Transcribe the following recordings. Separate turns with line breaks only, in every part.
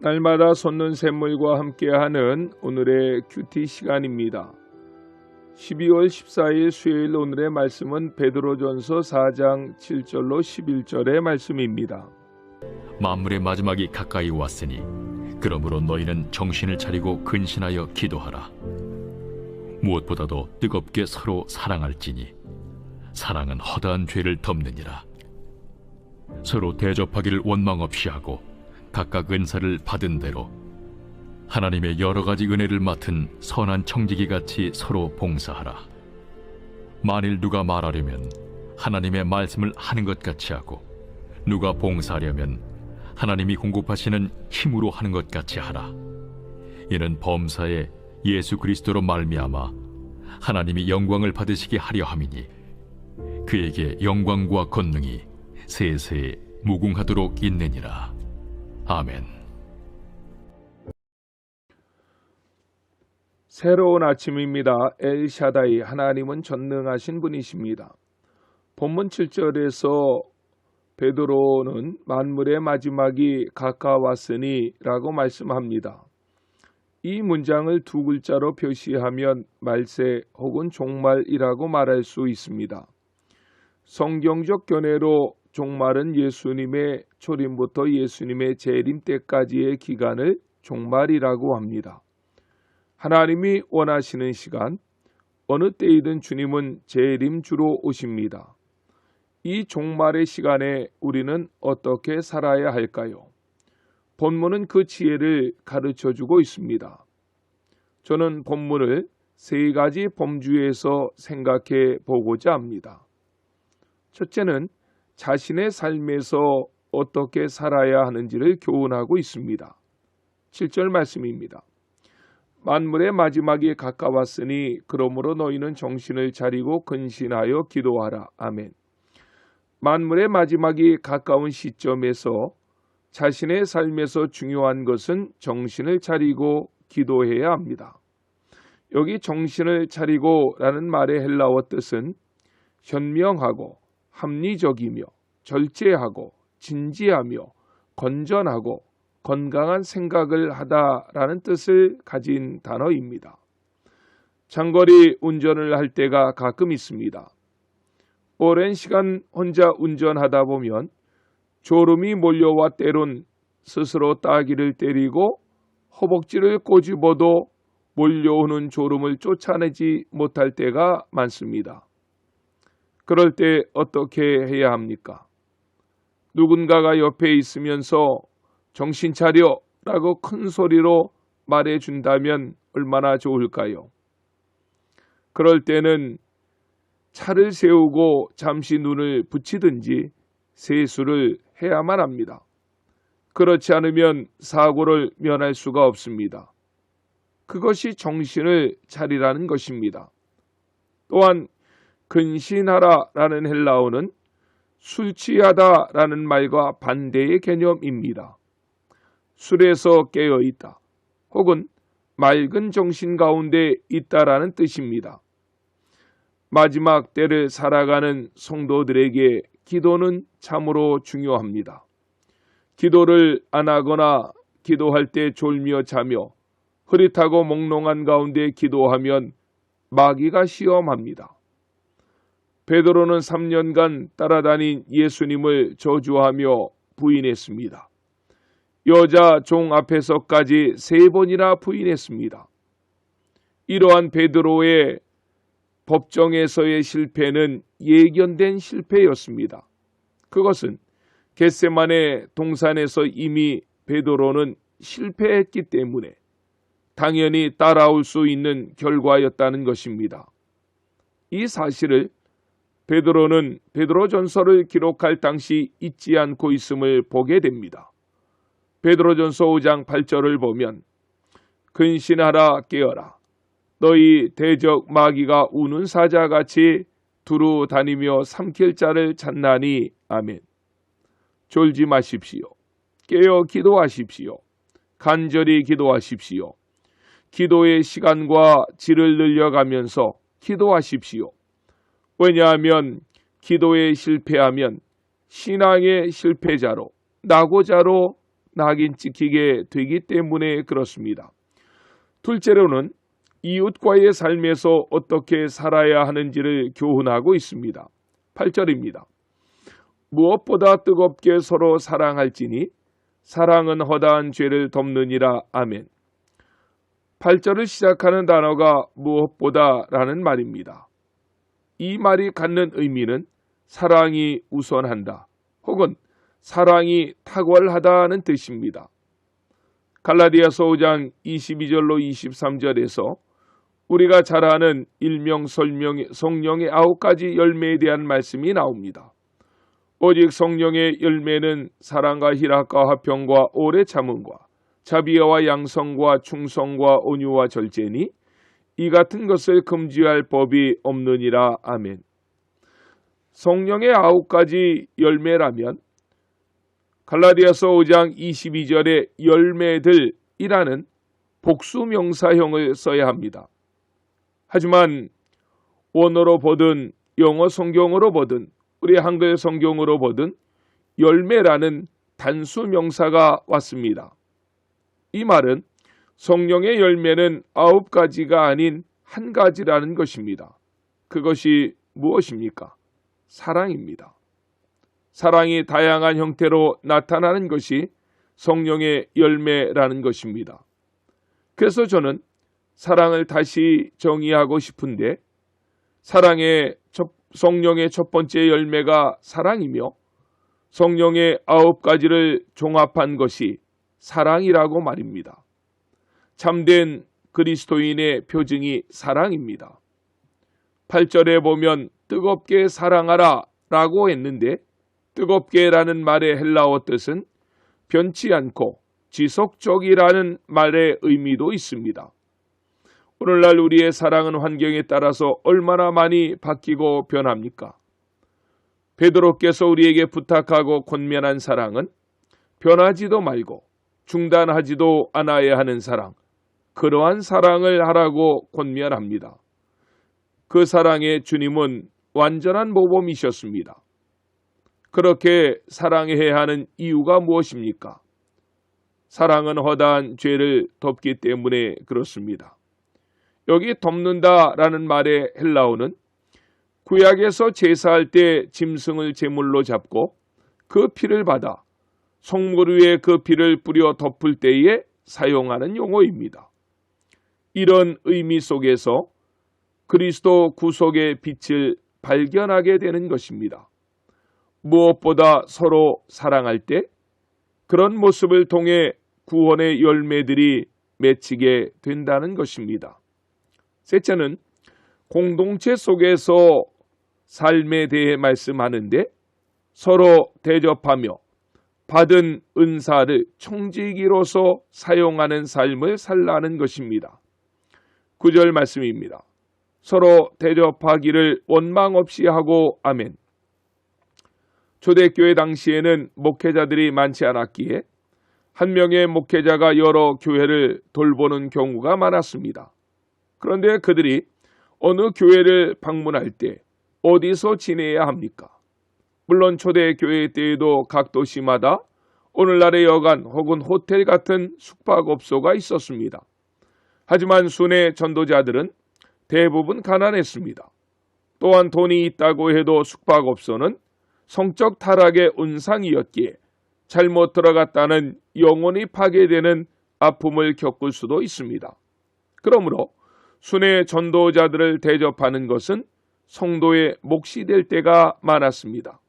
날마다 솟는 샘물과 함께하는 오늘의 큐티 시간입니다. 12월 14일 수요일 오늘의 말씀은 베드로전서 4장 7절로 11절의 말씀입니다.
만물의 마지막이 가까이 왔으니 그러므로 너희는 정신을 차리고 근신하여 기도하라. 무엇보다도 뜨겁게 서로 사랑할지니 사랑은 허다한 죄를 덮느니라. 서로 대접하기를 원망 없이 하고 각각 은사를 받은 대로 하나님의 여러 가지 은혜를 맡은 선한 청지기 같이 서로 봉사하라. 만일 누가 말하려면 하나님의 말씀을 하는 것 같이 하고 누가 봉사하려면 하나님이 공급하시는 힘으로 하는 것 같이 하라. 이는 범사에 예수 그리스도로 말미암아 하나님이 영광을 받으시게 하려 함이니 그에게 영광과 권능이 세세에 무궁하도록 있느니라. 아멘.
새로운 아침입니다. 엘샤다이, 하나님은 전능하신 분이십니다. 본문 7절에서 베드로는 만물의 마지막이 가까웠으니 라고 말씀합니다. 이 문장을 두 글자로 표시하면 말세 혹은 종말이라고 말할 수 있습니다. 성경적 견해로 종말은 예수님의 초림부터 예수님의 재림 때까지의 기간을 종말이라고 합니다. 하나님이 원하시는 시간, 어느 때이든 주님은 재림 주로 오십니다. 이 종말의 시간에 우리는 어떻게 살아야 할까요? 본문은 그 지혜를 가르쳐주고 있습니다. 저는 본문을 세 가지 범주에서 생각해 보고자 합니다. 첫째는 자신의 삶에서 어떻게 살아야 하는지를 교훈하고 있습니다. 7절 말씀입니다. 만물의 마지막이 가까웠으니 그러므로 너희는 정신을 차리고 근신하여 기도하라. 아멘. 만물의 마지막이 가까운 시점에서 자신의 삶에서 중요한 것은 정신을 차리고 기도해야 합니다. 여기 정신을 차리고 라는 말의 헬라어 뜻은 현명하고 합리적이며 절제하고 진지하며 건전하고 건강한 생각을 하다라는 뜻을 가진 단어입니다. 장거리 운전을 할 때가 가끔 있습니다. 오랜 시간 혼자 운전하다 보면 졸음이 몰려와 때론 스스로 따귀를 때리고 허벅지를 꼬집어도 몰려오는 졸음을 쫓아내지 못할 때가 많습니다. 그럴 때 어떻게 해야 합니까? 누군가가 옆에 있으면서 정신 차려 라고 큰 소리로 말해준다면 얼마나 좋을까요? 그럴 때는 차를 세우고 잠시 눈을 붙이든지 세수를 해야만 합니다. 그렇지 않으면 사고를 면할 수가 없습니다. 그것이 정신을 차리라는 것입니다. 또한 근신하라라는 헬라어는 술 취하다라는 말과 반대의 개념입니다. 술에서 깨어있다 혹은 맑은 정신 가운데 있다라는 뜻입니다. 마지막 때를 살아가는 성도들에게 기도는 참으로 중요합니다. 기도를 안 하거나 기도할 때 졸며 자며 흐릿하고 몽롱한 가운데 기도하면 마귀가 시험합니다. 베드로는 3년간 따라다닌 예수님을 저주하며 부인했습니다. 여자 종 앞에서까지 3번이나 부인했습니다. 이러한 베드로의 법정에서의 실패는 예견된 실패였습니다. 그것은 겟세마네 동산에서 이미 베드로는 실패했기 때문에 당연히 따라올 수 있는 결과였다는 것입니다. 이 사실을 베드로는 베드로전서를 기록할 당시 잊지 않고 있음을 보게 됩니다. 베드로전서 5장 8절을 보면 근신하라 깨어라 너희 대적 마귀가 우는 사자같이 두루 다니며 삼킬 자를 찾나니 아멘. 졸지 마십시오. 깨어 기도하십시오. 간절히 기도하십시오. 기도의 시간과 질을 늘려가면서 기도하십시오. 왜냐하면 기도에 실패하면 신앙의 실패자로 낙오자로 낙인 찍히게 되기 때문에 그렇습니다. 둘째로는 이웃과의 삶에서 어떻게 살아야 하는지를 교훈하고 있습니다. 8절입니다. 무엇보다 뜨겁게 서로 사랑할지니 사랑은 허다한 죄를 덮느니라. 아멘. 8절을 시작하는 단어가 무엇보다라는 말입니다. 이 말이 갖는 의미는 사랑이 우선한다 혹은 사랑이 탁월하다는 뜻입니다. 갈라디아서 5장 22절로 23절에서 우리가 잘 아는 일명설명 성령의 9가지 열매에 대한 말씀이 나옵니다. 오직 성령의 열매는 사랑과 희락과 화평과 오래 참음과 자비와 양성과 충성과 온유와 절제니 이 같은 것을 금지할 법이 없느니라. 아멘. 성령의 9가지 열매라면 갈라디아서 5장 22절의 열매들이라는 복수명사형을 써야 합니다. 하지만 원어로 보든 영어 성경으로 보든 우리 한글 성경으로 보든 열매라는 단수명사가 왔습니다. 이 말은 성령의 열매는 9가지가 아닌 한 가지라는 것입니다. 그것이 무엇입니까? 사랑입니다. 사랑이 다양한 형태로 나타나는 것이 성령의 열매라는 것입니다. 그래서 저는 사랑을 다시 정의하고 싶은데 성령의 첫 번째 열매가 사랑이며 성령의 9가지를 종합한 것이 사랑이라고 말입니다. 참된 그리스도인의 표징이 사랑입니다. 8절에 보면 뜨겁게 사랑하라 라고 했는데 뜨겁게라는 말의 헬라어 뜻은 변치 않고 지속적이라는 말의 의미도 있습니다. 오늘날 우리의 사랑은 환경에 따라서 얼마나 많이 바뀌고 변합니까? 베드로께서 우리에게 부탁하고 권면한 사랑은 변하지도 말고 중단하지도 않아야 하는 사랑, 그러한 사랑을 하라고 권면합니다. 그 사랑의 주님은 완전한 모범이셨습니다. 그렇게 사랑해야 하는 이유가 무엇입니까? 사랑은 허다한 죄를 덮기 때문에 그렇습니다. 여기 덮는다라는 말의 헬라어는 구약에서 제사할 때 짐승을 제물로 잡고 그 피를 받아 성물 위에 그 피를 뿌려 덮을 때에 사용하는 용어입니다. 이런 의미 속에서 그리스도 구속의 빛을 발견하게 되는 것입니다. 무엇보다 서로 사랑할 때 그런 모습을 통해 구원의 열매들이 맺히게 된다는 것입니다. 셋째는 공동체 속에서 삶에 대해 말씀하는데 서로 대접하며 받은 은사를 청지기로서 사용하는 삶을 살라는 것입니다. 9절 말씀입니다. 서로 대접하기를 원망 없이 하고 아멘. 초대교회 당시에는 목회자들이 많지 않았기에 한 명의 목회자가 여러 교회를 돌보는 경우가 많았습니다. 그런데 그들이 어느 교회를 방문할 때 어디서 지내야 합니까? 물론 초대교회 때에도 각 도시마다 오늘날의 여관 혹은 호텔 같은 숙박업소가 있었습니다. 하지만 순회 전도자들은 대부분 가난했습니다. 또한 돈이 있다고 해도 숙박업소는 성적 타락의 온상이었기에 잘못 들어갔다는 영혼이 파괴되는 아픔을 겪을 수도 있습니다. 그러므로 순회 전도자들을 대접하는 것은 성도의 몫이 될 때가 많았습니다.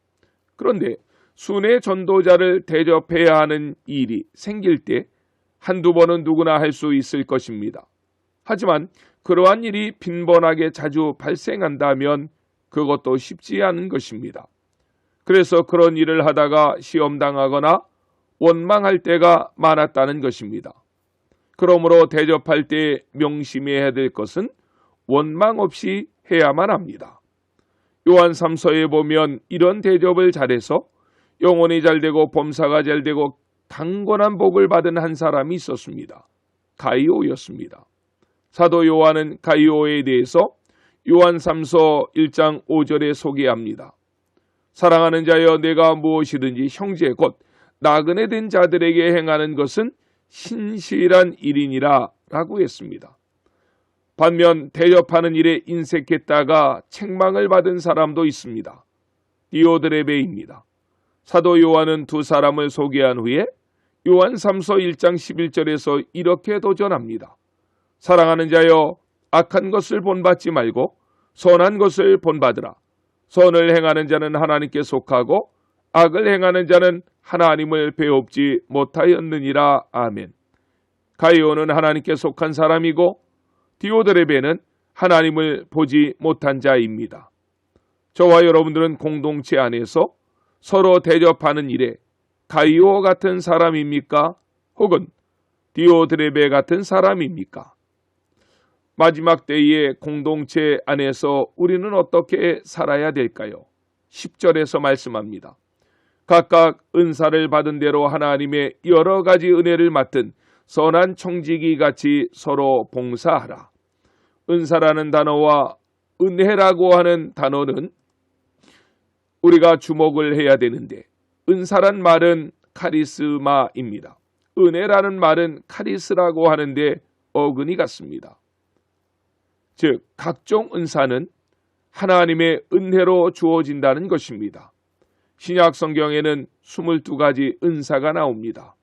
그런데 순회 전도자를 대접해야 하는 일이 생길 때 한두 번은 누구나 할 수 있을 것입니다. 하지만 그러한 일이 빈번하게 자주 발생한다면 그것도 쉽지 않은 것입니다. 그래서 그런 일을 하다가 시험당하거나 원망할 때가 많았다는 것입니다. 그러므로 대접할 때 명심해야 될 것은 원망 없이 해야만 합니다. 요한 3서에 보면 이런 대접을 잘해서 영혼이 잘되고 범사가 잘되고 강건한 복을 받은 한 사람이 있었습니다. 가이오였습니다. 사도 요한은 가이오에 대해서 요한 3서 1장 5절에 소개합니다. 사랑하는 자여 내가 무엇이든지 형제 곧 나그네 된 자들에게 행하는 것은 신실한 일이니라 라고 했습니다. 반면 대접하는 일에 인색했다가 책망을 받은 사람도 있습니다. 디오드레베입니다. 사도 요한은 두 사람을 소개한 후에 요한 3서 1장 11절에서 이렇게 도전합니다. 사랑하는 자여, 악한 것을 본받지 말고 선한 것을 본받으라. 선을 행하는 자는 하나님께 속하고 악을 행하는 자는 하나님을 배웁지 못하였느니라. 아멘. 가이오는 하나님께 속한 사람이고 디오드레베는 하나님을 보지 못한 자입니다. 저와 여러분들은 공동체 안에서 서로 대접하는 일에 가이오 같은 사람입니까? 혹은 디오드레베 같은 사람입니까? 마지막 때의 공동체 안에서 우리는 어떻게 살아야 될까요? 10절에서 말씀합니다. 각각 은사를 받은 대로 하나님의 여러 가지 은혜를 맡은 선한 청지기 같이 서로 봉사하라. 은사라는 단어와 은혜라고 하는 단어는 우리가 주목을 해야 되는데, 은사란 말은 카리스마입니다. 은혜라는 말은 카리스라고 하는데 어근이 같습니다. 즉 각종 은사는 하나님의 은혜로 주어진다는 것입니다. 신약 성경에는 22가지 은사가 나옵니다.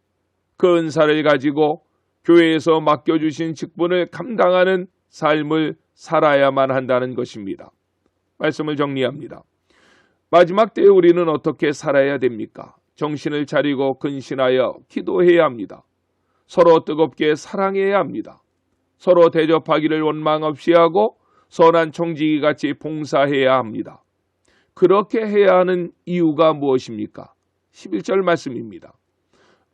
그 은사를 가지고 교회에서 맡겨주신 직분을 감당하는 삶을 살아야만 한다는 것입니다. 말씀을 정리합니다. 마지막 때에 우리는 어떻게 살아야 됩니까? 정신을 차리고 근신하여 기도해야 합니다. 서로 뜨겁게 사랑해야 합니다. 서로 대접하기를 원망 없이 하고 선한 청지기 같이 봉사해야 합니다. 그렇게 해야 하는 이유가 무엇입니까? 11절 말씀입니다.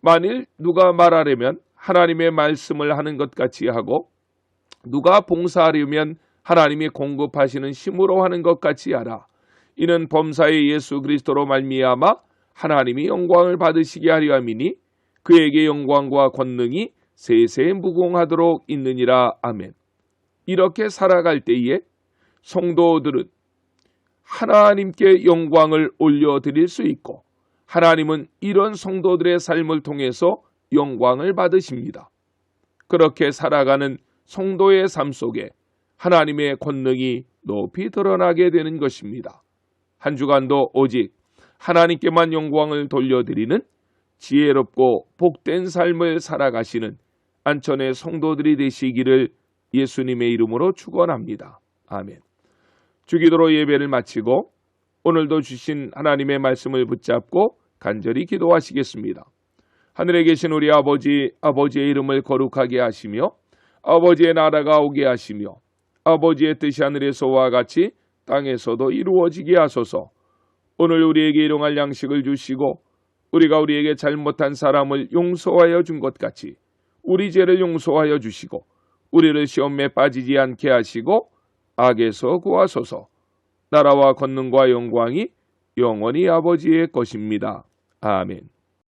만일 누가 말하려면 하나님의 말씀을 하는 것 같이 하고 누가 봉사하려면 하나님이 공급하시는 힘으로 하는 것 같이 하라. 이는 범사의 예수 그리스도로 말미암아 하나님이 영광을 받으시게 하려 함이니 그에게 영광과 권능이 세세 무궁하도록 있느니라. 아멘. 이렇게 살아갈 때에 성도들은 하나님께 영광을 올려드릴 수 있고 하나님은 이런 성도들의 삶을 통해서 영광을 받으십니다. 그렇게 살아가는 성도의 삶 속에 하나님의 권능이 높이 드러나게 되는 것입니다. 한 주간도 오직 하나님께만 영광을 돌려드리는 지혜롭고 복된 삶을 살아가시는 안천의 성도들이 되시기를 예수님의 이름으로 축원합니다. 아멘. 주기도로 예배를 마치고 오늘도 주신 하나님의 말씀을 붙잡고 간절히 기도하시겠습니다. 하늘에 계신 우리 아버지, 아버지의 이름을 거룩하게 하시며 아버지의 나라가 오게 하시며 아버지의 뜻이 하늘에서와 같이 땅에서도 이루어지게 하소서. 오늘 우리에게 일용할 양식을 주시고 우리가 우리에게 잘못한 사람을 용서하여 준 것 같이 우리 죄를 용서하여 주시고 우리를 시험에 빠지지 않게 하시고 악에서 구하소서. 나라와 권능과 영광이 영원히 아버지의 것입니다. 아멘.